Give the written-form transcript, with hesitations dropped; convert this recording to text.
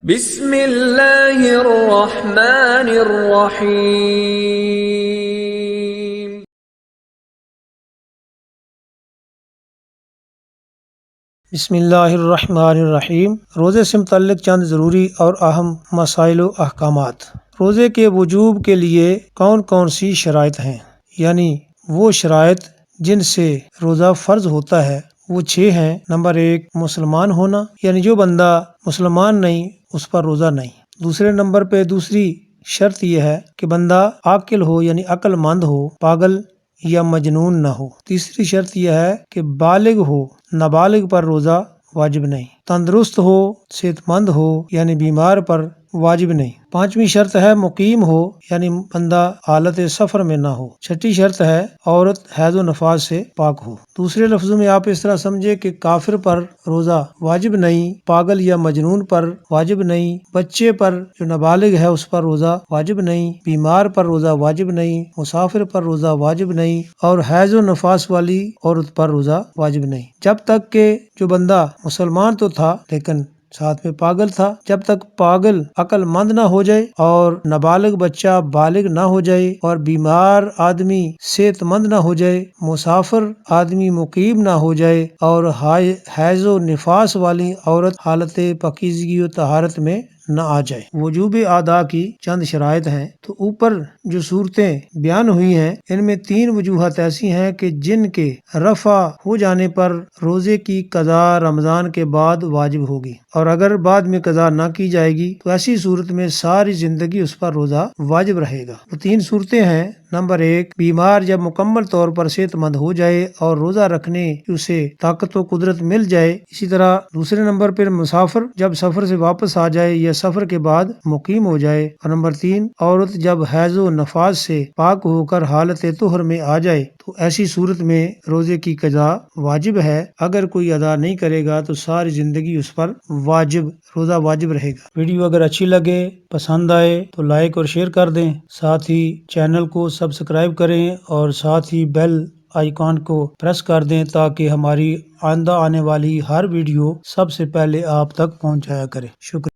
بسم اللہ الرحمن الرحیم۔ بسم اللہ الرحمن الرحیم۔ روزے سے متعلق چند ضروری اور اہم مسائل و احکامات۔ روزے کے وجوب کے لیے کون کون سی شرائط ہیں، یعنی وہ شرائط جن سے روزہ فرض ہوتا ہے وہ 6 ہیں۔ نمبر 1، مسلمان ہونا، یعنی جو بندہ مسلمان نہیں اس پر روزہ نہیں۔ دوسرے نمبر پہ دوسری شرط یہ ہے کہ بندہ عاقل ہو، یعنی عقل مند ہو، پاگل یا مجنون نہ ہو۔ تیسری شرط یہ ہے کہ بالغ ہو، نابالغ پر روزہ واجب نہیں۔ تندرست ہو، صحت مند ہو، یعنی بیمار پر واجب نہیں۔ پانچویں شرط ہے مقیم ہو، یعنی بندہ حالت سفر میں نہ ہو۔ چھٹی شرط ہے عورت حیض و نفاس سے پاک ہو۔ دوسرے لفظوں میں آپ اس طرح سمجھے کہ کافر پر روزہ واجب نہیں، پاگل یا مجنون پر واجب نہیں، بچے پر جو نابالغ ہے اس پر روزہ واجب نہیں، بیمار پر روزہ واجب نہیں، مسافر پر روزہ واجب نہیں، اور حیض و نفاس والی عورت پر روزہ واجب نہیں، جب تک کہ جو بندہ مسلمان تو تھا لیکن ساتھ میں پاگل تھا۔ جب تک پاگل عقل مند نہ ہو جائے اور نابالغ بچہ بالغ نہ ہو جائے اور بیمار آدمی صحت مند نہ ہو جائے، مسافر آدمی مقیم نہ ہو جائے اور حیض و نفاس والی عورت حالت پاکیزگی و طہارت میں نہ آ جائے۔ وجوب ادا کی چند شرائط ہیں۔ تو اوپر جو صورتیں بیان ہوئی ہیں ان میں 3 وجوہات ایسی ہیں کہ جن کے رفع ہو جانے پر روزے کی قضا رمضان کے بعد واجب ہوگی، اور اگر بعد میں قضا نہ کی جائے گی تو ایسی صورت میں ساری زندگی اس پر روزہ واجب رہے گا۔ وہ 3 صورتیں ہیں۔ نمبر 1، بیمار جب مکمل طور پر صحت مند ہو جائے اور روزہ رکھنے کی اسے طاقت و قدرت مل جائے۔ اسی طرح دوسرے نمبر پر مسافر جب سفر سے واپس آ جائے یا سفر کے بعد مقیم ہو جائے، اور نمبر 3، عورت جب حیض و نفاس سے پاک ہو کر حالت طہر میں آ جائے تو ایسی صورت میں روزے کی قضا واجب ہے۔ اگر کوئی ادا نہیں کرے گا تو ساری زندگی اس پر روزہ واجب رہے گا۔ ویڈیو اگر اچھی لگے، پسند آئے تو لائک اور شیئر کر دیں، ساتھ ہی چینل کو سبسکرائب کریں اور ساتھ ہی بیل آئیکن کو پریس کر دیں تاکہ ہماری آئندہ آنے والی ہر ویڈیو سب سے پہلے آپ تک پہنچ جایا کرے۔ شکریہ۔